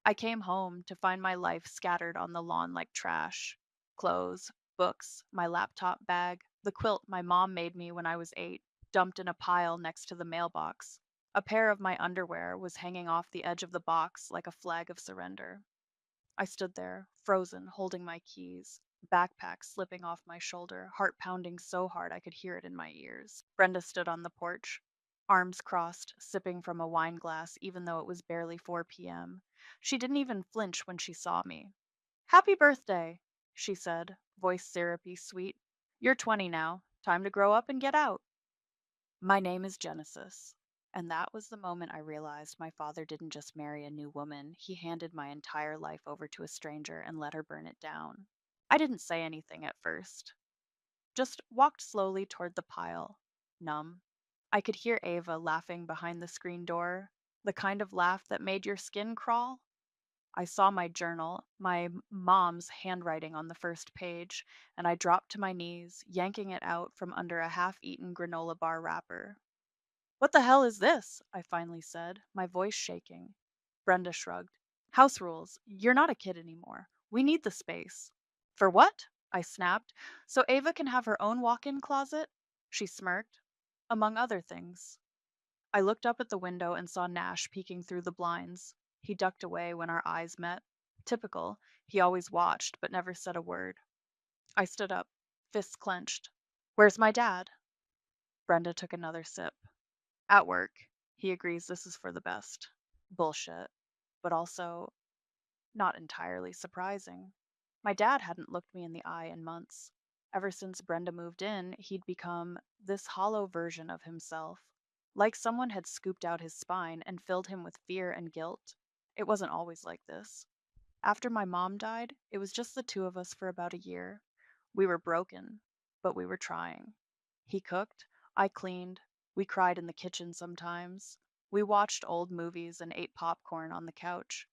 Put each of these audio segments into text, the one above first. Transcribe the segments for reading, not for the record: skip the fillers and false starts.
I came home to find my life scattered on the lawn like trash. Clothes, books, my laptop bag, the quilt my mom made me when I was 8, dumped in a pile next to the mailbox. A pair of my underwear was hanging off the edge of the box like a flag of surrender. I stood there, frozen, holding my keys, backpack slipping off my shoulder, heart pounding so hard I could hear it in my ears. Brenda stood on the porch, arms crossed, sipping from a wine glass even though it was barely 4 p.m. She didn't even flinch when she saw me. "Happy birthday," she said, voice syrupy sweet. "You're 20 now. Time to grow up and get out." My name is Genesis. And that was the moment I realized my father didn't just marry a new woman, he handed my entire life over to a stranger and let her burn it down. I didn't say anything at first, just walked slowly toward the pile, numb. I could hear Ava laughing behind the screen door, the kind of laugh that made your skin crawl. I saw my journal, my mom's handwriting on the first page, and I dropped to my knees, yanking it out from under a half eaten granola bar wrapper. "What the hell is this?" I finally said, my voice shaking. Brenda shrugged. "House rules. You're not a kid anymore. We need the space." "For what?" I snapped. "So Ava can have her own walk in closet?" She smirked. "Among other things." I looked up at the window and saw Nash peeking through the blinds. He ducked away when our eyes met. Typical. He always watched, but never said a word. I stood up, fists clenched. "Where's my dad?" Brenda took another sip. "At work. He agrees this is for the best." Bullshit. But also not entirely surprising. My dad hadn't looked me in the eye in months. Ever since Brenda moved in, he'd become this hollow version of himself. Like someone had scooped out his spine and filled him with fear and guilt. It wasn't always like this. After my mom died, it was just the two of us for about a year. We were broken, but we were trying. He cooked, I cleaned, we cried in the kitchen sometimes. We watched old movies and ate popcorn on the couch.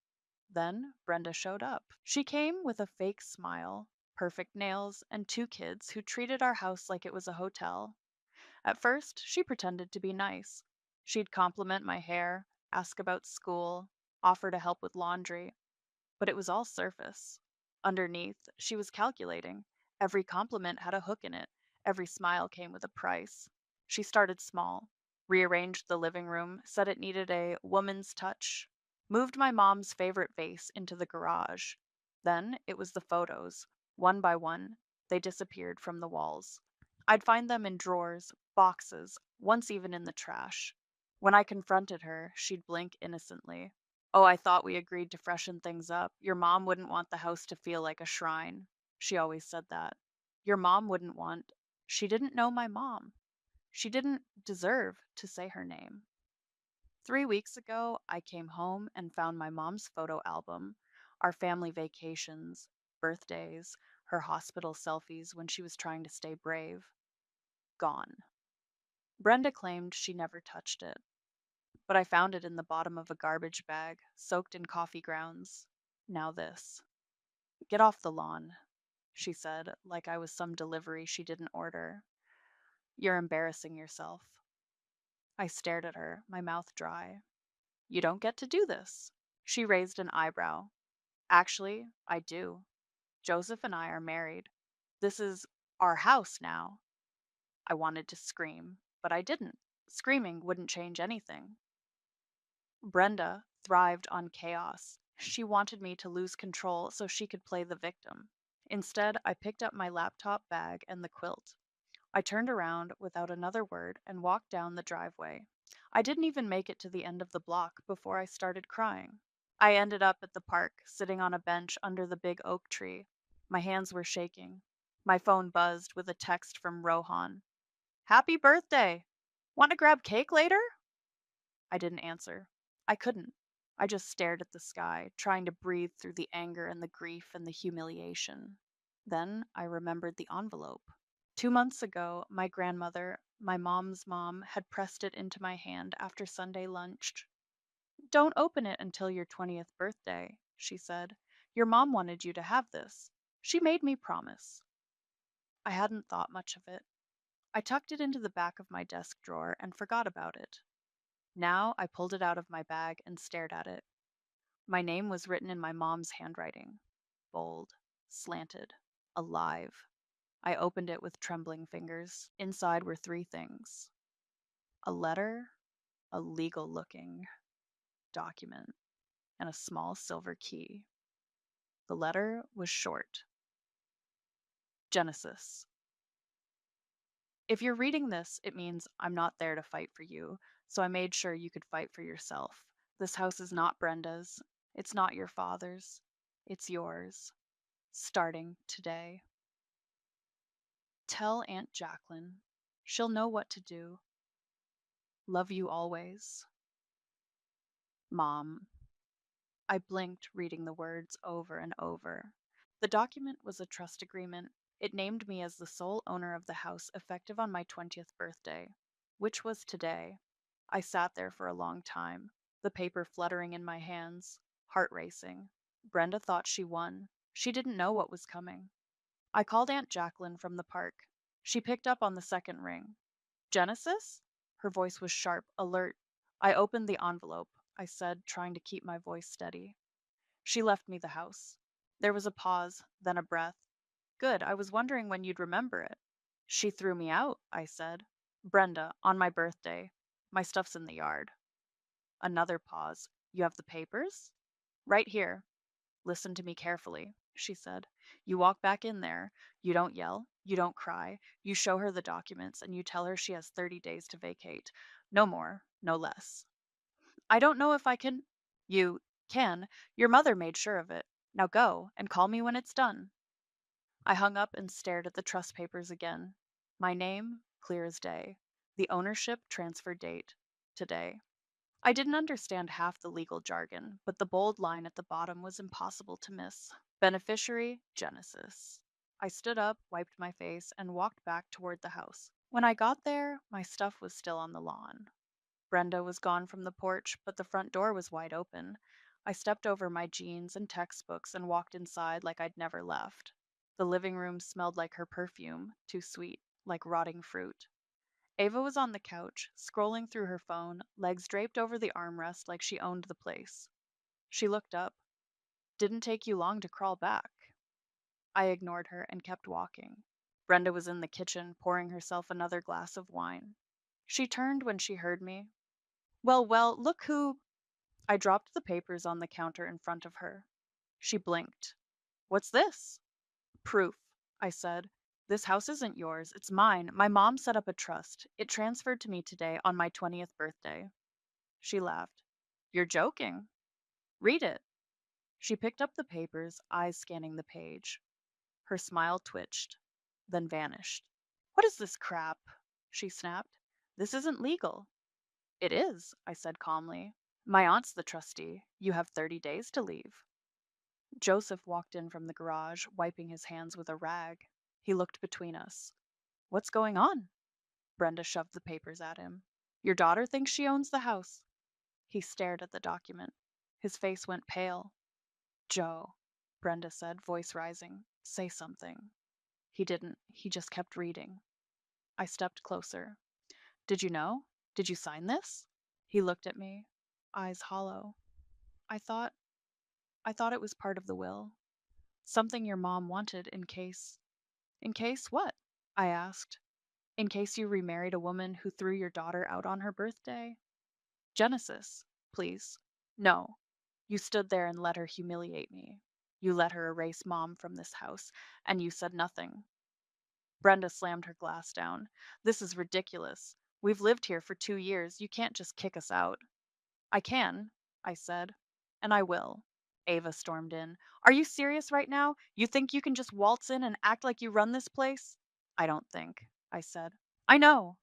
Then Brenda showed up. She came with a fake smile, perfect nails, and 2 kids who treated our house like it was a hotel. At first, she pretended to be nice. She'd compliment my hair, ask about school, offer to help with laundry. But it was all surface. Underneath, she was calculating. Every compliment had a hook in it. Every smile came with a price. She started small, rearranged the living room, said it needed a woman's touch, moved my mom's favorite vase into the garage. Then it was the photos. One by one, they disappeared from the walls. I'd find them in drawers, boxes, once even in the trash. When I confronted her, she'd blink innocently. "Oh, I thought we agreed to freshen things up. Your mom wouldn't want the house to feel like a shrine." She always said that. Your mom wouldn't want. She didn't know my mom. She didn't deserve to say her name. 3 weeks ago, I came home and found my mom's photo album, our family vacations, birthdays, her hospital selfies when she was trying to stay brave. Gone. Brenda claimed she never touched it, but I found it in the bottom of a garbage bag, soaked in coffee grounds. Now this. "Get off the lawn," she said, like I was some delivery she didn't order. "You're embarrassing yourself." I stared at her, my mouth dry. "You don't get to do this." She raised an eyebrow. "Actually, I do. Joseph and I are married. This is our house now." I wanted to scream, but I didn't. Screaming wouldn't change anything. Brenda thrived on chaos. She wanted me to lose control so she could play the victim. Instead, I picked up my laptop bag and the quilt. I turned around without another word and walked down the driveway. I didn't even make it to the end of the block before I started crying. I ended up at the park, sitting on a bench under the big oak tree. My hands were shaking. My phone buzzed with a text from Rohan. "Happy birthday! Want to grab cake later?" I didn't answer. I couldn't. I just stared at the sky, trying to breathe through the anger and the grief and the humiliation. Then I remembered the envelope. 2 months ago, my grandmother, my mom's mom, had pressed it into my hand after Sunday lunch. "Don't open it until your 20th birthday," she said. "Your mom wanted you to have this. She made me promise." I hadn't thought much of it. I tucked it into the back of my desk drawer and forgot about it. Now I pulled it out of my bag and stared at it. My name was written in my mom's handwriting, bold, slanted, alive. I opened it with trembling fingers. Inside were three things: a letter, a legal looking document, and a small silver key. The letter was short: Genesis. If you're reading this, it means I'm not there to fight for you, so I made sure you could fight for yourself. This house is not Brenda's. It's not your father's. It's yours. Starting today. Tell Aunt Jacqueline. She'll know what to do. Love you always. Mom. I blinked, reading the words over and over. The document was a trust agreement. It named me as the sole owner of the house effective on my 20th birthday, which was today. I sat there for a long time, the paper fluttering in my hands, heart racing. Brenda thought she won. She didn't know what was coming. I called Aunt Jacqueline from the park. She picked up on the second ring. Genesis? Her voice was sharp, alert. I opened the envelope, I said, trying to keep my voice steady. She left me the house. There was a pause, then a breath. Good, I was wondering when you'd remember it. She threw me out, I said. Brenda, on my birthday. My stuff's in the yard. Another pause. You have the papers? Right here. Listen to me carefully, she said. You walk back in there. You don't yell. You don't cry. You show her the documents and you tell her she has 30 days to vacate. No more, no less. I don't know if I can. You can. Your mother made sure of it. Now go and call me when it's done. I hung up and stared at the trust papers again. My name, clear as day. The ownership transfer date, today. I didn't understand half the legal jargon, but the bold line at the bottom was impossible to miss. Beneficiary, Genesis. I stood up, wiped my face, and walked back toward the house. When I got there, my stuff was still on the lawn. Brenda was gone from the porch, but the front door was wide open. I stepped over my jeans and textbooks and walked inside like I'd never left. The living room smelled like her perfume, too sweet, like rotting fruit. Ava was on the couch, scrolling through her phone, legs draped over the armrest like she owned the place. She looked up. Didn't take you long to crawl back. I ignored her and kept walking. Brenda was in the kitchen, pouring herself another glass of wine. She turned when she heard me. Well, well, look who. I dropped the papers on the counter in front of her. She blinked. What's this? Proof, I said. This house isn't yours, it's mine. My mom set up a trust. It transferred to me today on my 20th birthday. She laughed. You're joking. Read it. She picked up the papers, eyes scanning the page. Her smile twitched, then vanished. What is this crap? She snapped. This isn't legal. It is, I said calmly. My aunt's the trustee. You have 30 days to leave. Joseph walked in from the garage, wiping his hands with a rag. He looked between us. What's going on? Brenda shoved the papers at him. Your daughter thinks she owns the house. He stared at the document. His face went pale. Joe, Brenda said, voice rising. Say something. He didn't. He just kept reading. I stepped closer. Did you know? Did you sign this? He looked at me, eyes hollow. I thought I thought it was part of the will. Something your mom wanted in case. In case what? I asked. In case you remarried a woman who threw your daughter out on her birthday? Genesis, please. No. You stood there and let her humiliate me. You let her erase mom from this house, and you said nothing. Brenda slammed her glass down. This is ridiculous. We've lived here for 2 years. You can't just kick us out. I can, I said, and I will. Ava stormed in. Are you serious right now? You think you can just waltz in and act like you run this place? I don't think, I said. I know.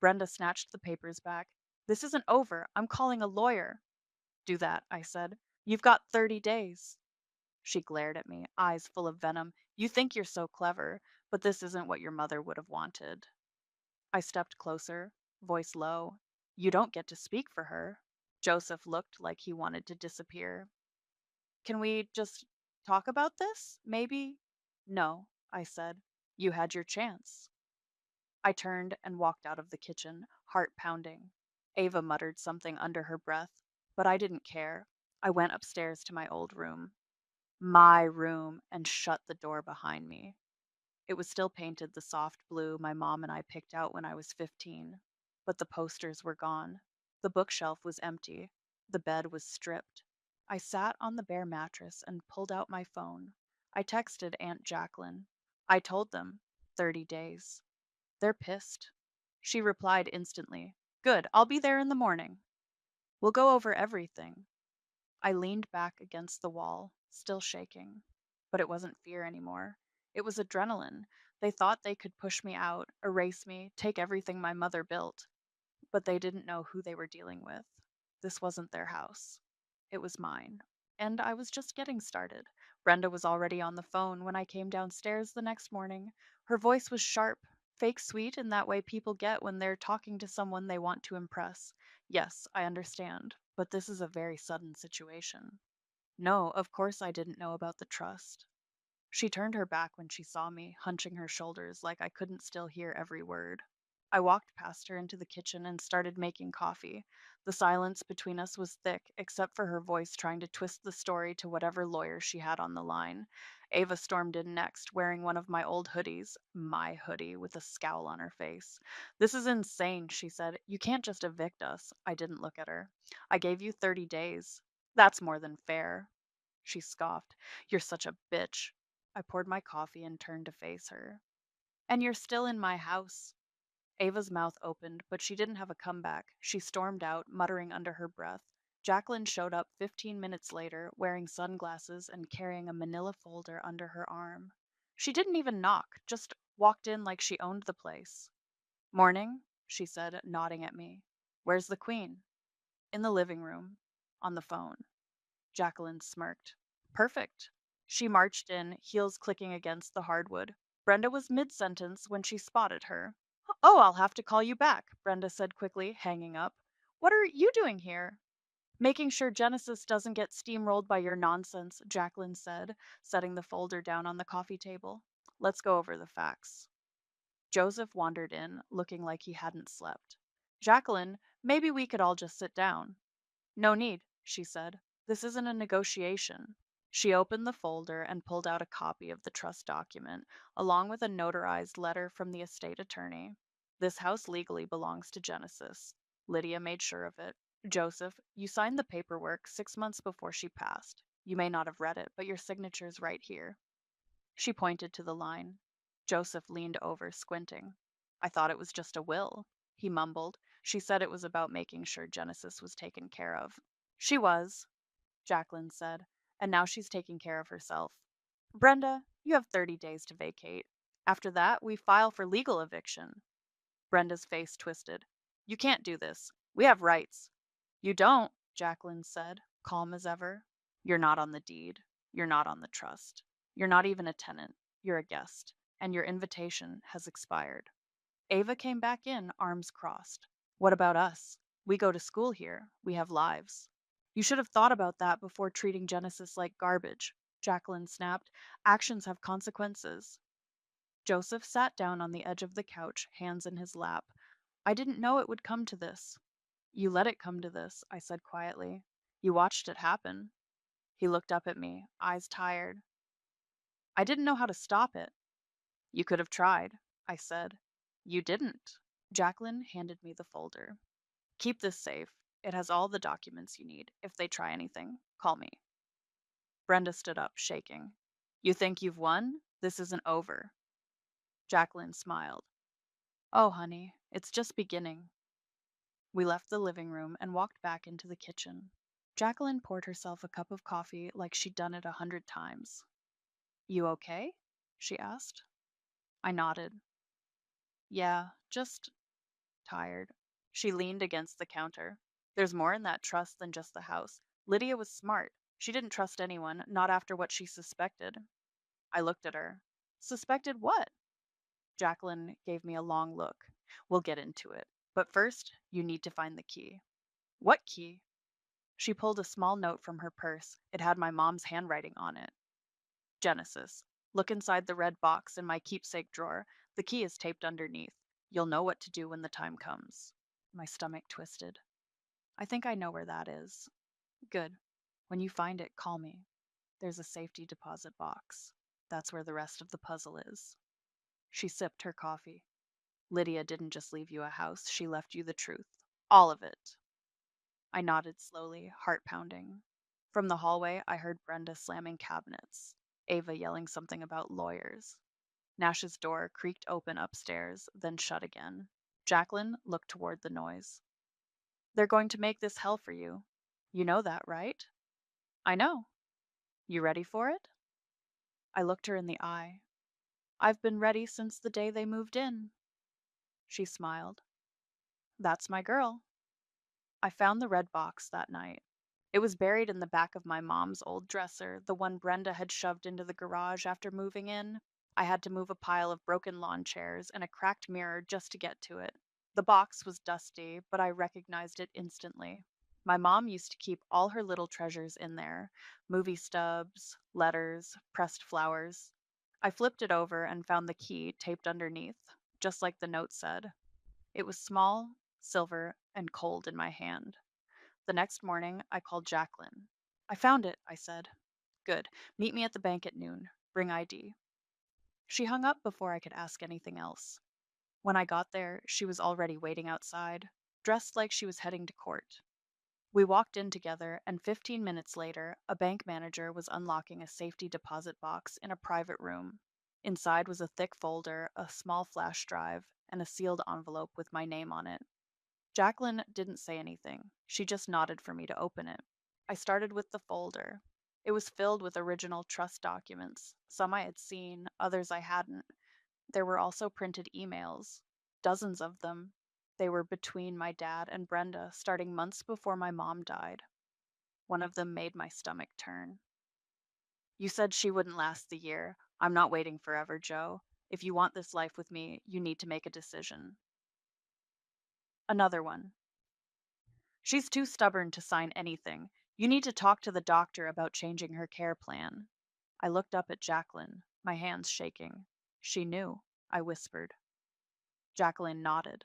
Brenda snatched the papers back. This isn't over. I'm calling a lawyer. Do that, I said. You've got 30 days. She glared at me, eyes full of venom. You think you're so clever, but this isn't what your mother would have wanted. I stepped closer, voice low. You don't get to speak for her. Joseph looked like he wanted to disappear. Can we just talk about this? Maybe? No, I said. You had your chance. I turned and walked out of the kitchen, heart pounding. Ava muttered something under her breath, but I didn't care. I went upstairs to my room, and shut the door behind me. It was still painted the soft blue my mom and I picked out when I was 15, but the posters were gone. The bookshelf was empty. The bed was stripped. I sat on the bare mattress and pulled out my phone. I texted Aunt Jacqueline. I told them 30 days. They're pissed. She replied instantly. Good, I'll be there in the morning. We'll go over everything. I leaned back against the wall, still shaking. But it wasn't fear anymore. It was adrenaline. They thought they could push me out, erase me, take everything my mother built. But they didn't know who they were dealing with. This wasn't their house. It was mine. And I was just getting started. Brenda was already on the phone when I came downstairs the next morning. Her voice was sharp, fake sweet in that way people get when they're talking to someone they want to impress. Yes, I understand, but this is a very sudden situation. No, of course I didn't know about the trust. She turned her back when she saw me, hunching her shoulders like I couldn't still hear every word. I walked past her into the kitchen and started making coffee. The silence between us was thick, except for her voice trying to twist the story to whatever lawyer she had on the line. Ava stormed in next, wearing one of my old hoodies, my hoodie, with a scowl on her face. This is insane, she said. You can't just evict us. I didn't look at her. I gave you 30 days. That's more than fair. She scoffed. You're such a bitch. I poured my coffee and turned to face her. And you're still in my house. Ava's mouth opened, but she didn't have a comeback. She stormed out, muttering under her breath. Jacqueline showed up 15 minutes later, wearing sunglasses and carrying a manila folder under her arm. She didn't even knock, just walked in like she owned the place. Morning, she said, nodding at me. Where's the queen? In the living room, on the phone. Jacqueline smirked. Perfect. She marched in, heels clicking against the hardwood. Brenda was mid sentence when she spotted her. Oh, I'll have to call you back, Brenda said quickly, hanging up. What are you doing here? Making sure Genesis doesn't get steamrolled by your nonsense, Jacqueline said, setting the folder down on the coffee table. Let's go over the facts. Joseph wandered in, looking like he hadn't slept. Jacqueline, maybe we could all just sit down. No need, she said. This isn't a negotiation. She opened the folder and pulled out a copy of the trust document, along with a notarized letter from the estate attorney. This house legally belongs to Genesis. Lydia made sure of it. Joseph, you signed the paperwork 6 months before she passed. You may not have read it, but your signature's right here. She pointed to the line. Joseph leaned over, squinting. I thought it was just a will, he mumbled. She said it was about making sure Genesis was taken care of. She was, Jacqueline said, and now she's taking care of herself. Brenda, you have 30 days to vacate. After that, we file for legal eviction. Brenda's face twisted. You can't do this. We have rights. You don't, Jacqueline said, calm as ever. You're not on the deed. You're not on the trust. You're not even a tenant. You're a guest. And your invitation has expired. Ava came back in, arms crossed. What about us? We go to school here. We have lives. You should have thought about that before treating Genesis like garbage, Jacqueline snapped. Actions have consequences. Joseph sat down on the edge of the couch, hands in his lap. I didn't know it would come to this. You let it come to this, I said quietly. You watched it happen. He looked up at me, eyes tired. I didn't know how to stop it. You could have tried, I said. You didn't. Jacqueline handed me the folder. Keep this safe. It has all the documents you need. If they try anything, call me. Brenda stood up, shaking. You think you've won? This isn't over. Jacqueline smiled. Oh, honey, it's just beginning. We left the living room and walked back into the kitchen. Jacqueline poured herself a cup of coffee like she'd done it 100 times. You okay? She asked. I nodded. Yeah, just tired. She leaned against the counter. There's more in that trust than just the house. Lydia was smart. She didn't trust anyone, not after what she suspected. I looked at her. Suspected what? Jacqueline gave me a long look. We'll get into it. But first, you need to find the key. What key? She pulled a small note from her purse. It had my mom's handwriting on it. Genesis. Look inside the red box in my keepsake drawer. The key is taped underneath. You'll know what to do when the time comes. My stomach twisted. I think I know where that is. Good. When you find it, call me. There's a safety deposit box. That's where the rest of the puzzle is. She sipped her coffee. Lydia didn't just leave you a house, she left you the truth. All of it. I nodded slowly, heart pounding. From the hallway, I heard Brenda slamming cabinets, Ava yelling something about lawyers. Nash's door creaked open upstairs, then shut again. Jacqueline looked toward the noise. They're going to make this hell for you. You know that, right? I know. You ready for it? I looked her in the eye. I've been ready since the day they moved in. She smiled. That's my girl. I found the red box that night. It was buried in the back of my mom's old dresser, the one Brenda had shoved into the garage after moving in. I had to move a pile of broken lawn chairs and a cracked mirror just to get to it. The box was dusty, but I recognized it instantly. My mom used to keep all her little treasures in there: movie stubs, letters, pressed flowers. I flipped it over and found the key taped underneath, just like the note said. It was small, silver, and cold in my hand. The next morning, I called Jacqueline. I found it, I said. Good. Meet me at the bank at noon. Bring ID. She hung up before I could ask anything else. When I got there, she was already waiting outside, dressed like she was heading to court. We walked in together, and 15 minutes later, a bank manager was unlocking a safety deposit box in a private room. Inside was a thick folder, a small flash drive, and a sealed envelope with my name on it. Jacqueline didn't say anything. She just nodded for me to open it. I started with the folder. It was filled with original trust documents. Some I had seen, others I hadn't. There were also printed emails, dozens of them. They were between my dad and Brenda, starting months before my mom died. One of them made my stomach turn. You said she wouldn't last the year. I'm not waiting forever, Joe. If you want this life with me, you need to make a decision. Another one. She's too stubborn to sign anything. You need to talk to the doctor about changing her care plan. I looked up at Jacqueline, my hands shaking. She knew, I whispered. Jacqueline nodded.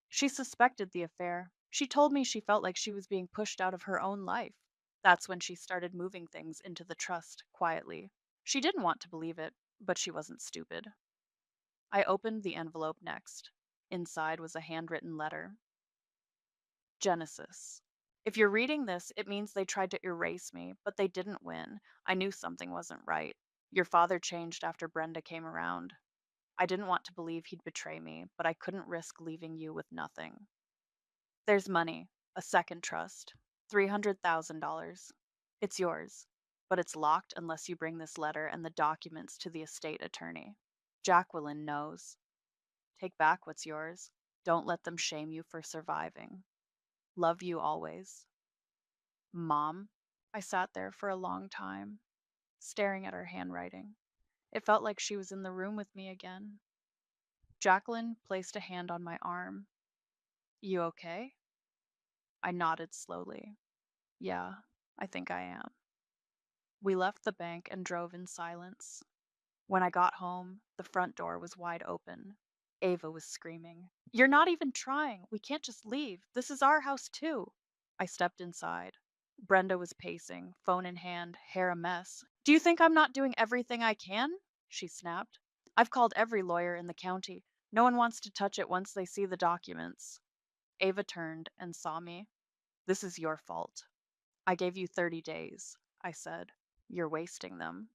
She suspected the affair. She told me she felt like she was being pushed out of her own life. That's when she started moving things into the trust quietly. She didn't want to believe it, but she wasn't stupid. I opened the envelope next. Inside was a handwritten letter. Genesis. If you're reading this, it means they tried to erase me, but they didn't win. I knew something wasn't right. Your father changed after Brenda came around. I didn't want to believe he'd betray me, but I couldn't risk leaving you with nothing. There's money, a second trust, $300,000. It's yours, but it's locked unless you bring this letter and the documents to the estate attorney. Jacqueline knows. Take back what's yours. Don't let them shame you for surviving. Love you always. Mom. I sat there for a long time, staring at her handwriting. It felt like she was in the room with me again. Jacqueline placed a hand on my arm. You okay? I nodded slowly. Yeah, I think I am. We left the bank and drove in silence. When I got home, the front door was wide open. Ava was screaming, You're not even trying. We can't just leave. This is our house, too. I stepped inside. Brenda was pacing, phone in hand, hair a mess. Do you think I'm not doing everything I can? She snapped. I've called every lawyer in the county. No one wants to touch it once they see the documents. Ava turned and saw me. This is your fault. I gave you 30 days, I said. You're wasting them.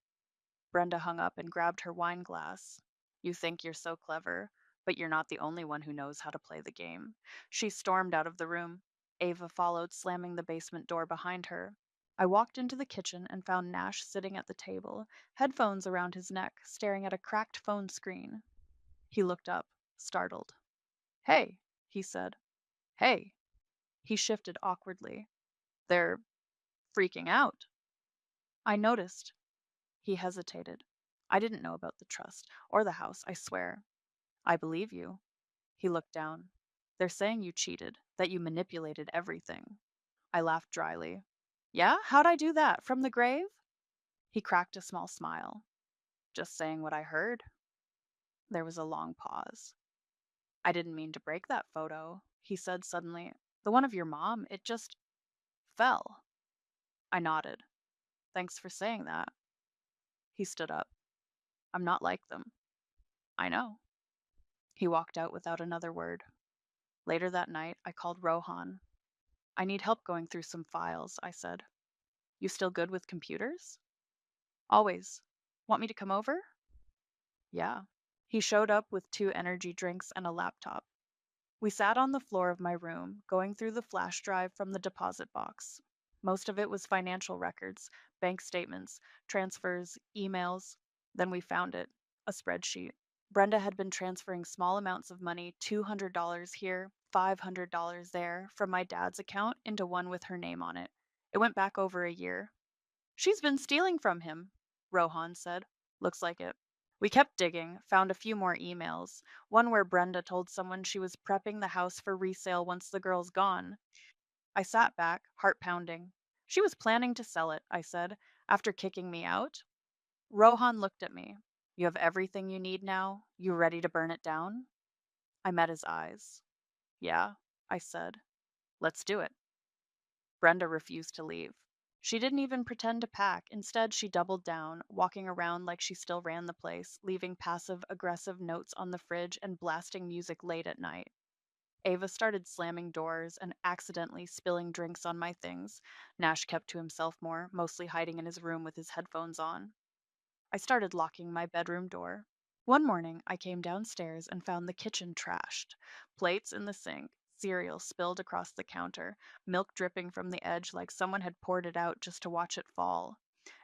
Brenda hung up and grabbed her wine glass. You think you're so clever, but you're not the only one who knows how to play the game. She stormed out of the room. Ava followed, slamming the basement door behind her. I walked into the kitchen and found Nash sitting at the table, headphones around his neck, staring at a cracked phone screen. He looked up, startled. Hey, he said. Hey. He shifted awkwardly. They're freaking out. I noticed. He hesitated. I didn't know about the trust or the house, I swear. I believe you. He looked down. They're saying you cheated, that you manipulated everything. I laughed dryly. Yeah? How'd I do that? From the grave? He cracked a small smile. Just saying what I heard. There was a long pause. I didn't mean to break that photo, he said suddenly. The one of your mom, it just fell. I nodded. Thanks for saying that. He stood up. I'm not like them. I know. He walked out without another word. Later that night, I called Rohan. I need help going through some files, I said. You still good with computers? Always. Want me to come over? Yeah. He showed up with two energy drinks and a laptop. We sat on the floor of my room, going through the flash drive from the deposit box. Most of it was financial records, bank statements, transfers, emails. Then we found it, a spreadsheet. Brenda had been transferring small amounts of money, $200 here, $500 there, from my dad's account into one with her name on it. It went back over a year. She's been stealing from him, Rohan said. Looks like it. We kept digging, found a few more emails. One where Brenda told someone she was prepping the house for resale once the girl's gone. I sat back, heart pounding. She was planning to sell it, I said, after kicking me out. Rohan looked at me. You have everything you need now? You ready to burn it down? I met his eyes. Yeah, I said. Let's do it. Brenda refused to leave. She didn't even pretend to pack. Instead, she doubled down, walking around like she still ran the place, leaving passive aggressive notes on the fridge and blasting music late at night. Ava started slamming doors and accidentally spilling drinks on my things. Nash kept to himself more, mostly hiding in his room with his headphones on. I started locking my bedroom door. One morning, I came downstairs and found the kitchen trashed. Plates in the sink, cereal spilled across the counter, milk dripping from the edge like someone had poured it out just to watch it fall.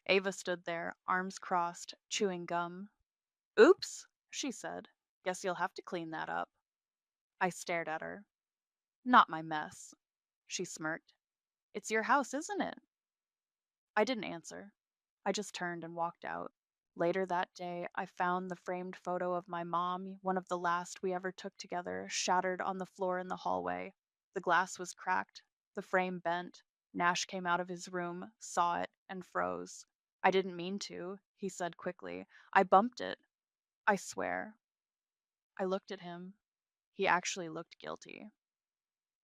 Ava stood there, arms crossed, chewing gum. Oops, she said. Guess you'll have to clean that up. I stared at her. Not my mess. She smirked. It's your house, isn't it? I didn't answer. I just turned and walked out. Later that day, I found the framed photo of my mom, one of the last we ever took together, shattered on the floor in the hallway. The glass was cracked, the frame bent. Nash came out of his room, saw it, and froze. I didn't mean to, he said quickly. I bumped it. I swear. I looked at him. He actually looked guilty.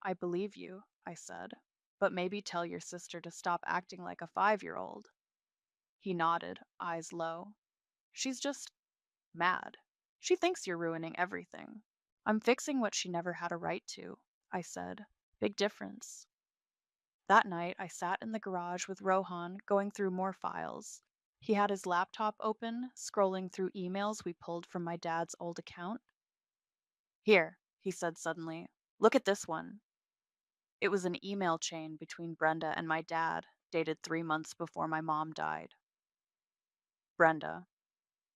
I believe you, I said. But maybe tell your sister to stop acting like a 5-year-old. He nodded, eyes low. She's just mad. She thinks you're ruining everything. I'm fixing what she never had a right to, I said. Big difference. That night, I sat in the garage with Rohan, going through more files. He had his laptop open, scrolling through emails we pulled from my dad's old account. Here, he said suddenly. Look at this one. It was an email chain between Brenda and my dad, dated 3 months before my mom died. Brenda.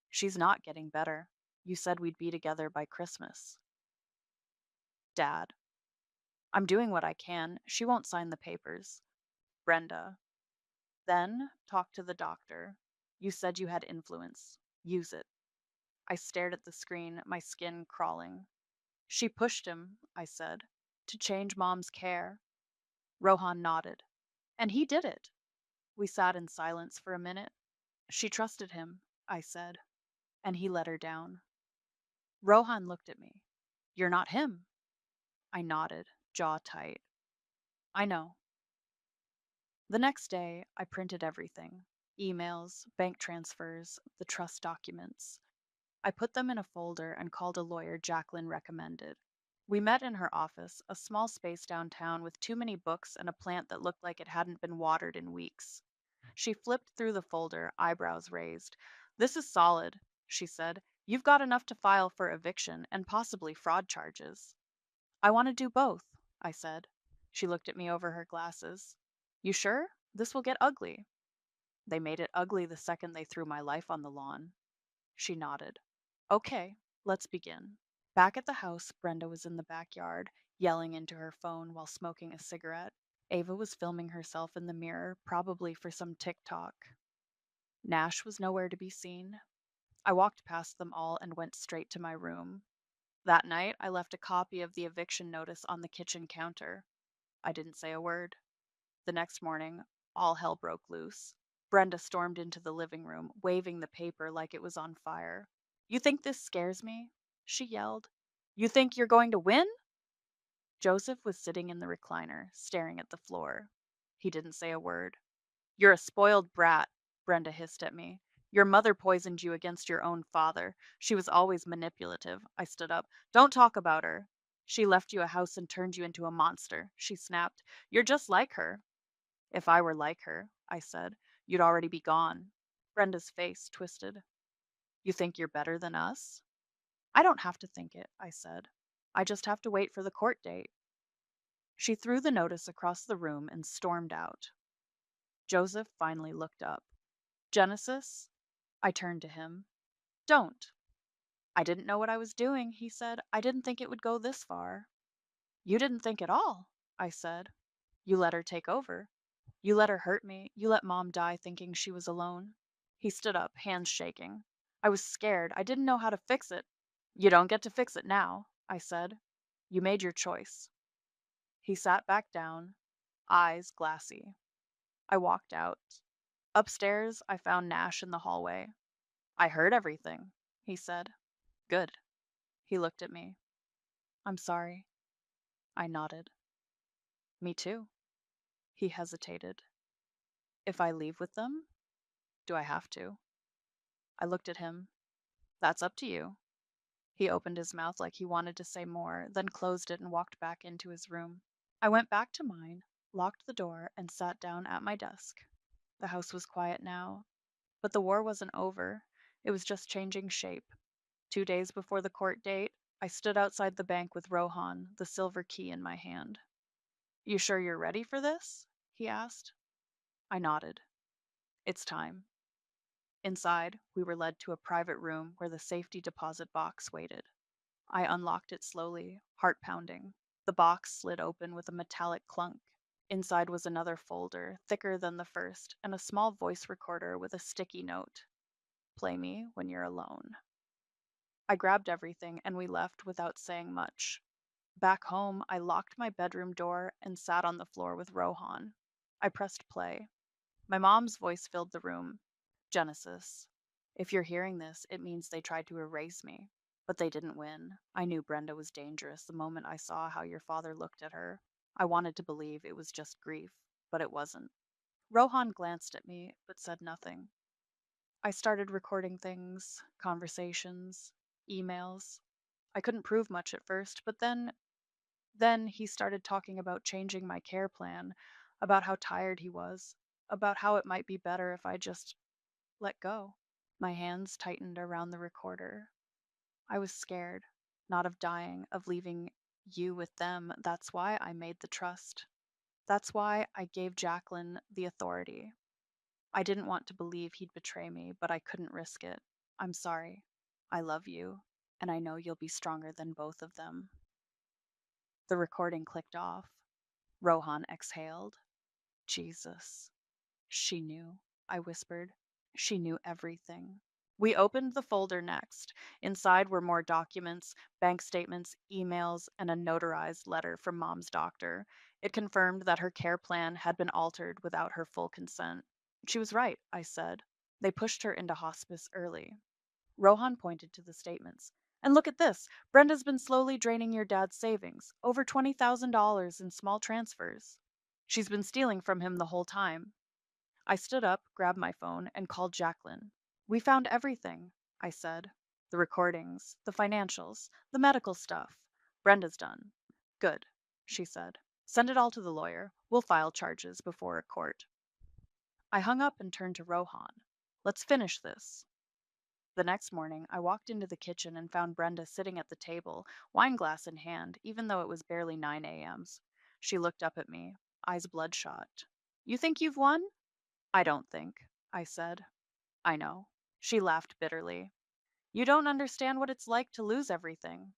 She's not getting better. You said we'd be together by Christmas. Dad. I'm doing what I can. She won't sign the papers. Brenda. Then talk to the doctor. You said you had influence. Use it. I stared at the screen, my skin crawling. She pushed him, I said, to change Mom's care. Rohan nodded. And he did it. We sat in silence for a minute. She trusted him, I said, and he let her down. Rohan looked at me. You're not him. I nodded, jaw tight. I know. The next day, I printed everything: emails, bank transfers, the trust documents. I put them in a folder and called a lawyer Jacqueline recommended. We met in her office, a small space downtown with too many books and a plant that looked like it hadn't been watered in weeks. She flipped through the folder, eyebrows raised. This is solid, she said. You've got enough to file for eviction and possibly fraud charges. I want to do both, I said. She looked at me over her glasses. You sure? This will get ugly. They made it ugly the second they threw my life on the lawn. She nodded. Okay, let's begin. Back at the house, Brenda was in the backyard, yelling into her phone while smoking a cigarette. Ava was filming herself in the mirror, probably for some TikTok. Nash was nowhere to be seen. I walked past them all and went straight to my room. That night, I left a copy of the eviction notice on the kitchen counter. I didn't say a word. The next morning, all hell broke loose. Brenda stormed into the living room, waving the paper like it was on fire. You think this scares me? She yelled. You think you're going to win? Joseph was sitting in the recliner, staring at the floor. He didn't say a word. You're a spoiled brat, Brenda hissed at me. Your mother poisoned you against your own father. She was always manipulative. I stood up. Don't talk about her. She left you a house and turned you into a monster, she snapped. You're just like her. If I were like her, I said, you'd already be gone. Brenda's face twisted. You think you're better than us? I don't have to think it, I said. I just have to wait for the court date. She threw the notice across the room and stormed out. Joseph finally looked up. Genesis? I turned to him. Don't. I didn't know what I was doing, he said. I didn't think it would go this far. You didn't think at all, I said. You let her take over. You let her hurt me. You let Mom die thinking she was alone. He stood up, hands shaking. I was scared. I didn't know how to fix it. You don't get to fix it now, I said. You made your choice. He sat back down, eyes glassy. I walked out. Upstairs, I found Nash in the hallway. I heard everything, he said. Good. He looked at me. I'm sorry. I nodded. Me too. He hesitated. If I leave with them, do I have to? I looked at him. That's up to you. He opened his mouth like he wanted to say more, then closed it and walked back into his room. I went back to mine, locked the door, and sat down at my desk. The house was quiet now, but the war wasn't over. It was just changing shape. 2 days before the court date, I stood outside the bank with Rohan, the silver key in my hand. You sure you're ready for this? He asked. I nodded. It's time. Inside, we were led to a private room where the safety deposit box waited. I unlocked it slowly, heart pounding. The box slid open with a metallic clunk. Inside was another folder, thicker than the first, and a small voice recorder with a sticky note. Play me when you're alone. I grabbed everything and we left without saying much. Back home, I locked my bedroom door and sat on the floor with Rohan. I pressed play. My mom's voice filled the room. Genesis. If you're hearing this, it means they tried to erase me. But they didn't win. I knew Brenda was dangerous the moment I saw how your father looked at her. I wanted to believe it was just grief, but it wasn't. Rohan glanced at me, but said nothing. I started recording things, conversations, emails. I couldn't prove much at first, but then he started talking about changing my care plan, about how tired he was, about how it might be better if I just let go. My hands tightened around the recorder. I was scared, not of dying, of leaving you with them. That's why I made the trust. That's why I gave Jacqueline the authority. I didn't want to believe he'd betray me, but I couldn't risk it. I'm sorry. I love you, and I know you'll be stronger than both of them. The recording clicked off. Rohan exhaled. Jesus. She knew, I whispered. She knew everything. We opened the folder next. Inside were more documents, bank statements, emails, and a notarized letter from Mom's doctor. It confirmed that her care plan had been altered without her full consent. She was right, I said. They pushed her into hospice early. Rohan pointed to the statements. And look at this. Brenda's been slowly draining your dad's savings, over $20,000 in small transfers. She's been stealing from him the whole time. I stood up, grabbed my phone, and called Jacqueline. We found everything, I said. The recordings, the financials, the medical stuff. Brenda's done. Good, she said. Send it all to the lawyer. We'll file charges before a court. I hung up and turned to Rohan. Let's finish this. The next morning, I walked into the kitchen and found Brenda sitting at the table, wineglass in hand, even though it was barely 9 a.m. She looked up at me, eyes bloodshot. You think you've won? I don't think, I said. I know. She laughed bitterly. You don't understand what it's like to lose everything.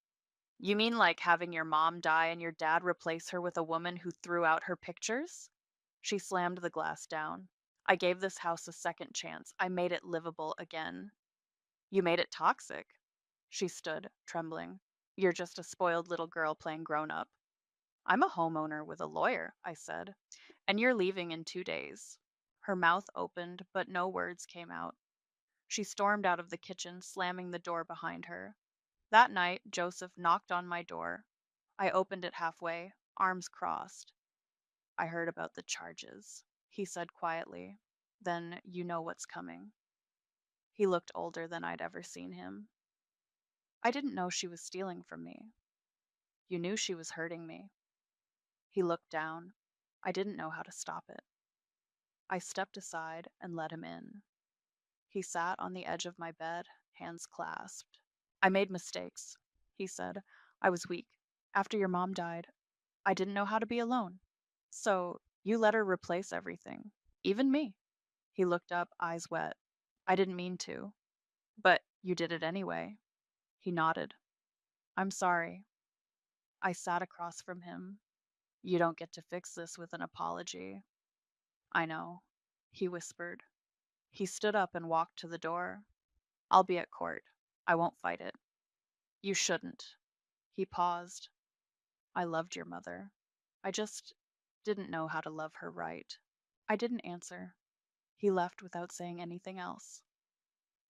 You mean like having your mom die and your dad replace her with a woman who threw out her pictures? She slammed the glass down. I gave this house a second chance. I made it livable again. You made it toxic. She stood, trembling. You're just a spoiled little girl playing grown up. I'm a homeowner with a lawyer, I said, and you're leaving in 2 days. Her mouth opened, but no words came out. She stormed out of the kitchen, slamming the door behind her. That night, Joseph knocked on my door. I opened it halfway, arms crossed. I heard about the charges, he said quietly. Then you know what's coming. He looked older than I'd ever seen him. I didn't know she was stealing from me. You knew she was hurting me. He looked down. I didn't know how to stop it. I stepped aside and let him in. He sat on the edge of my bed, hands clasped. I made mistakes, he said. I was weak. After your mom died, I didn't know how to be alone. So you let her replace everything, even me. He looked up, eyes wet. I didn't mean to, but you did it anyway. He nodded. I'm sorry. I sat across from him. You don't get to fix this with an apology. I know, he whispered. He stood up and walked to the door. I'll be at court. I won't fight it. You shouldn't. He paused. I loved your mother. I just didn't know how to love her right. I didn't answer. He left without saying anything else.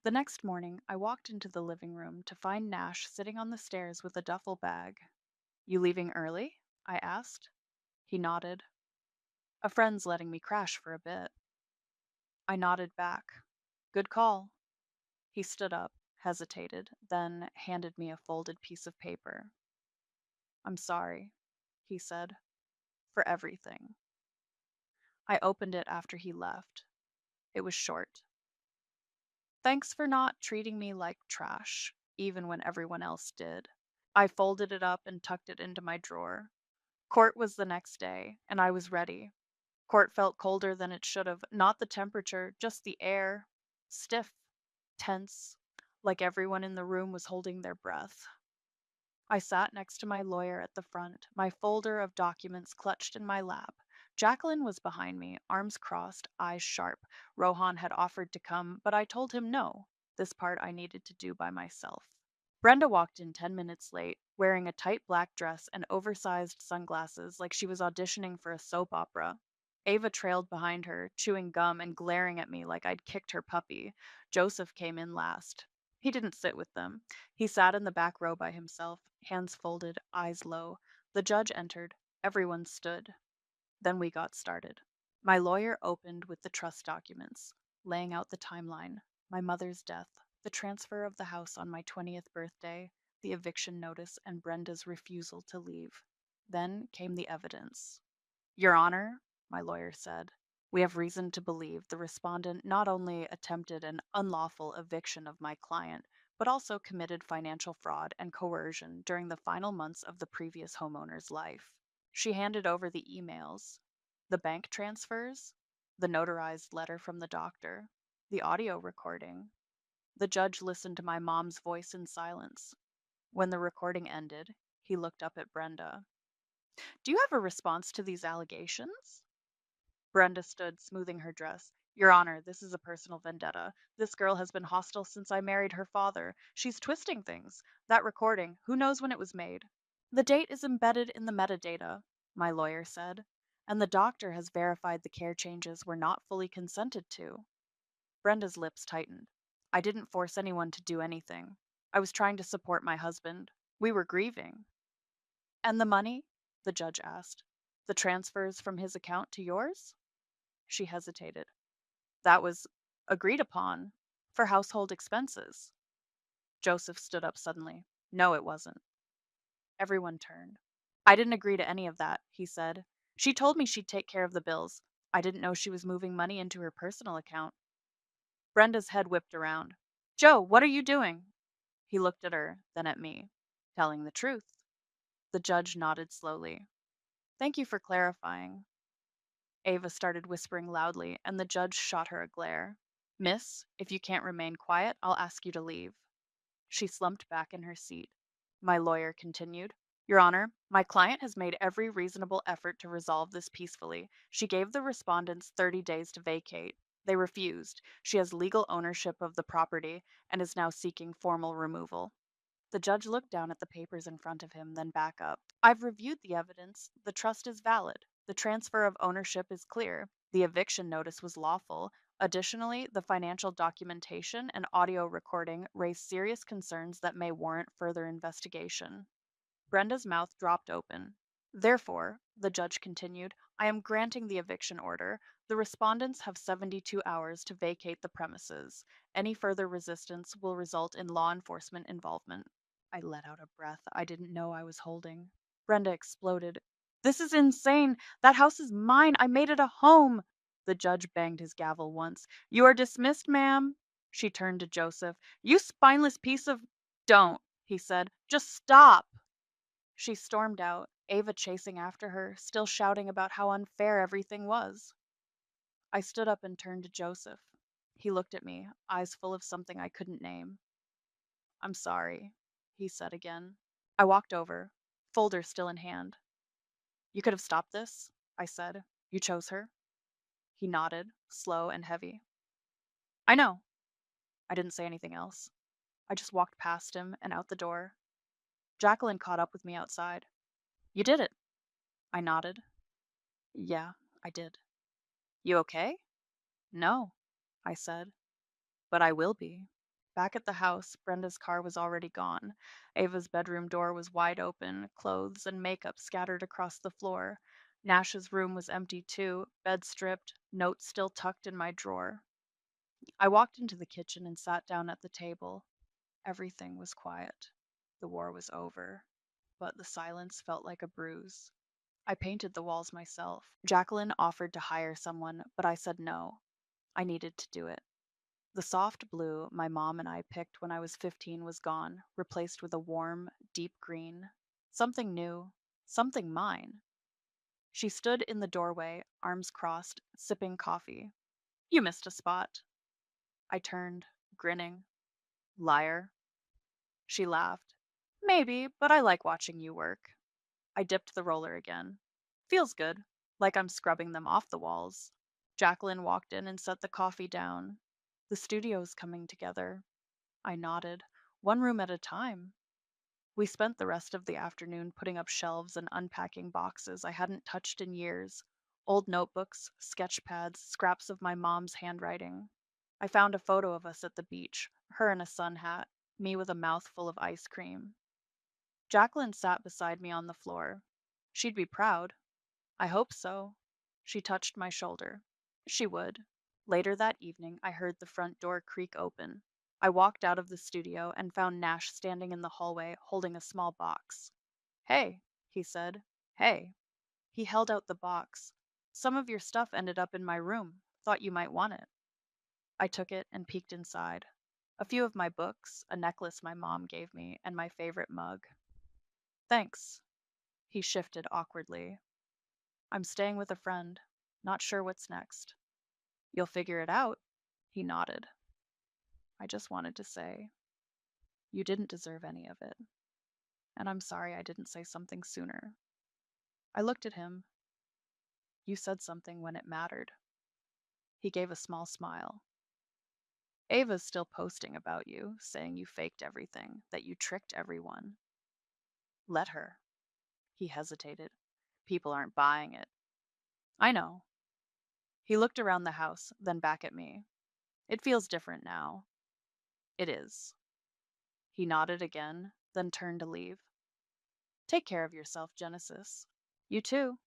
The next morning, I walked into the living room to find Nash sitting on the stairs with a duffel bag. You leaving early? I asked. He nodded. A friend's letting me crash for a bit. I nodded back. Good call. He stood up, hesitated, then handed me a folded piece of paper. I'm sorry, he said, for everything. I opened it after he left. It was short. Thanks for not treating me like trash, even when everyone else did. I folded it up and tucked it into my drawer. Court was the next day, and I was ready. Court felt colder than it should have, not the temperature, just the air. Stiff, tense, like everyone in the room was holding their breath. I sat next to my lawyer at the front, my folder of documents clutched in my lap. Jacqueline was behind me, arms crossed, eyes sharp. Rohan had offered to come, but I told him no. This part I needed to do by myself. Brenda walked in 10 minutes late, wearing a tight black dress and oversized sunglasses like she was auditioning for a soap opera. Ava trailed behind her, chewing gum and glaring at me like I'd kicked her puppy. Joseph came in last. He didn't sit with them. He sat in the back row by himself, hands folded, eyes low. The judge entered. Everyone stood. Then we got started. My lawyer opened with the trust documents, laying out the timeline: my mother's death, the transfer of the house on my 20th birthday, the eviction notice, and Brenda's refusal to leave. Then came the evidence. Your Honor, my lawyer said, we have reason to believe the respondent not only attempted an unlawful eviction of my client, but also committed financial fraud and coercion during the final months of the previous homeowner's life. She handed over the emails, the bank transfers, the notarized letter from the doctor, the audio recording. The judge listened to my mom's voice in silence. When the recording ended, he looked up at Brenda. Do you have a response to these allegations? Brenda stood, smoothing her dress. Your Honor, this is a personal vendetta. This girl has been hostile since I married her father. She's twisting things. That recording, who knows when it was made? The date is embedded in the metadata, my lawyer said, and the doctor has verified the care changes were not fully consented to. Brenda's lips tightened. I didn't force anyone to do anything. I was trying to support my husband. We were grieving. And the money? The judge asked. The transfers from his account to yours? She hesitated. That was agreed upon for household expenses. Joseph stood up suddenly. No, it wasn't. Everyone turned. I didn't agree to any of that, he said. She told me she'd take care of the bills. I didn't know she was moving money into her personal account. Brenda's head whipped around. Joe, what are you doing? He looked at her, then at me. Telling the truth. The judge nodded slowly. Thank you for clarifying. Ava started whispering loudly, and the judge shot her a glare. Miss, if you can't remain quiet, I'll ask you to leave. She slumped back in her seat. My lawyer continued. Your Honor, my client has made every reasonable effort to resolve this peacefully. She gave the respondents 30 days to vacate. They refused. She has legal ownership of the property and is now seeking formal removal. The judge looked down at the papers in front of him, then back up. I've reviewed the evidence. The trust is valid. The transfer of ownership is clear. The eviction notice was lawful. Additionally, the financial documentation and audio recording raise serious concerns that may warrant further investigation. Brenda's mouth dropped open. Therefore, the judge continued, I am granting the eviction order. The respondents have 72 hours to vacate the premises. Any further resistance will result in law enforcement involvement. I let out a breath I didn't know I was holding. Brenda exploded. This is insane. That house is mine. I made it a home. The judge banged his gavel once. You are dismissed, ma'am. She turned to Joseph. You spineless piece of. Don't, he said. Just stop. She stormed out, Ava chasing after her, still shouting about how unfair everything was. I stood up and turned to Joseph. He looked at me, eyes full of something I couldn't name. I'm sorry, he said again. I walked over, folder still in hand. You could have stopped this, I said. You chose her. He nodded, slow and heavy. I know. I didn't say anything else. I just walked past him and out the door. Jacqueline caught up with me outside. You did it. I nodded. Yeah, I did. You okay? No, I said. But I will be. Back at the house, Brenda's car was already gone. Ava's bedroom door was wide open, clothes and makeup scattered across the floor. Nash's room was empty too, bed stripped, notes still tucked in my drawer. I walked into the kitchen and sat down at the table. Everything was quiet. The war was over, but the silence felt like a bruise. I painted the walls myself. Jacqueline offered to hire someone, but I said no. I needed to do it. The soft blue my mom and I picked when I was 15 was gone, replaced with a warm, deep green. Something new, something mine. She stood in the doorway, arms crossed, sipping coffee. You missed a spot. I turned, grinning. Liar. She laughed. Maybe, but I like watching you work. I dipped the roller again. Feels good, like I'm scrubbing them off the walls. Jacqueline walked in and set the coffee down. The studio's coming together. I nodded. One room at a time. We spent the rest of the afternoon putting up shelves and unpacking boxes I hadn't touched in years. Old notebooks, sketch pads, scraps of my mom's handwriting. I found a photo of us at the beach, her in a sun hat, me with a mouthful of ice cream. Jacqueline sat beside me on the floor. She'd be proud. I hope so. She touched my shoulder. She would. Later that evening, I heard the front door creak open. I walked out of the studio and found Nash standing in the hallway holding a small box. Hey, he said. Hey. He held out the box. Some of your stuff ended up in my room. Thought you might want it. I took it and peeked inside. A few of my books, a necklace my mom gave me, and my favorite mug. Thanks. He shifted awkwardly. I'm staying with a friend. Not sure what's next. You'll figure it out. He nodded. I just wanted to say, you didn't deserve any of it. And I'm sorry I didn't say something sooner. I looked at him. You said something when it mattered. He gave a small smile. Ava's still posting about you, saying you faked everything, that you tricked everyone. Let her. He hesitated. People aren't buying it. I know. He looked around the house, then back at me. It feels different now. It is. He nodded again, then turned to leave. Take care of yourself, Genesis. You too.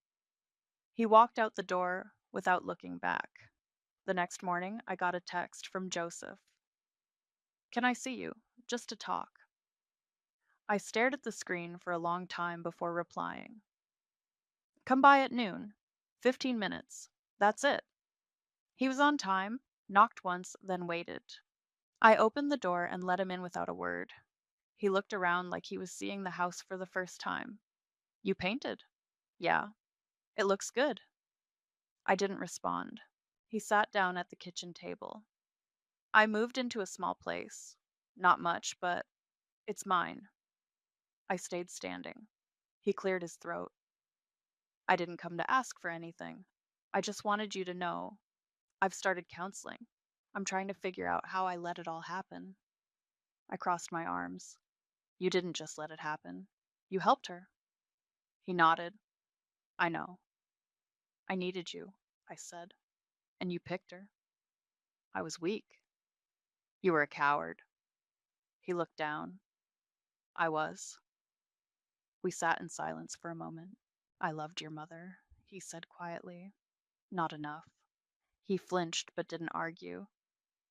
He walked out the door without looking back. The next morning, I got a text from Joseph. Can I see you? Just to talk. I stared at the screen for a long time before replying. Come by at noon. 15 minutes. That's it. He was on time, knocked once, then waited. I opened the door and let him in without a word. He looked around like he was seeing the house for the first time. You painted? Yeah. It looks good. I didn't respond. He sat down at the kitchen table. I moved into a small place. Not much, but it's mine. I stayed standing. He cleared his throat. I didn't come to ask for anything. I just wanted you to know. I've started counseling. I'm trying to figure out how I let it all happen. I crossed my arms. You didn't just let it happen. You helped her. He nodded. I know. I needed you, I said. And you picked her. I was weak. You were a coward. He looked down. I was. We sat in silence for a moment. I loved your mother, he said quietly. Not enough. He flinched but didn't argue.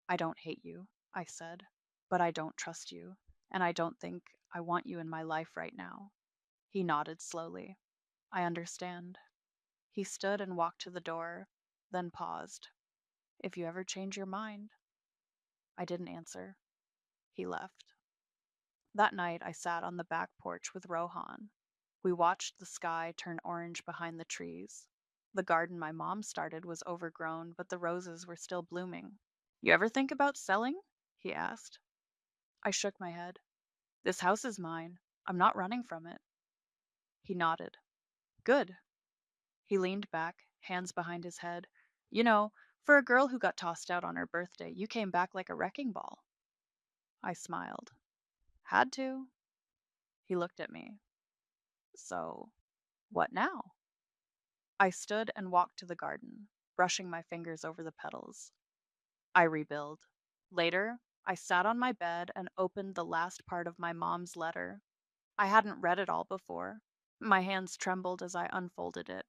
I don't hate you, I said, but I don't trust you, and I don't think I want you in my life right now. He nodded slowly. I understand. He stood and walked to the door, then paused. If you ever change your mind. I didn't answer. He left. That night, I sat on the back porch with Rohan. We watched the sky turn orange behind the trees. The garden my mom started was overgrown, but the roses were still blooming. You ever think about selling? He asked. I shook my head. This house is mine. I'm not running from it. He nodded. Good. He leaned back, hands behind his head. You know, for a girl who got tossed out on her birthday, you came back like a wrecking ball. I smiled. Had to. He looked at me. So, what now? I stood and walked to the garden, brushing my fingers over the petals. I rebuild. Later, I sat on my bed and opened the last part of my mom's letter. I hadn't read it all before. My hands trembled as I unfolded it.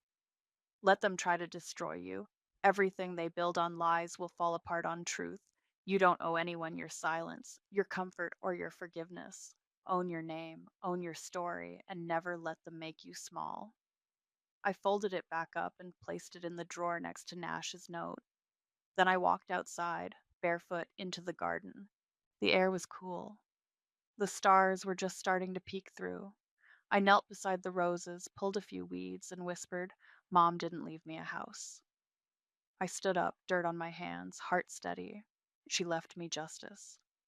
Let them try to destroy you. Everything they build on lies will fall apart on truth. You don't owe anyone your silence, your comfort, or your forgiveness. Own your name, own your story, and never let them make you small. I folded it back up and placed it in the drawer next to Nash's note. Then I walked outside, barefoot, into the garden. The air was cool. The stars were just starting to peek through. I knelt beside the roses, pulled a few weeds, and whispered, Mom didn't leave me a house. I stood up, dirt on my hands, heart steady. She left me justice.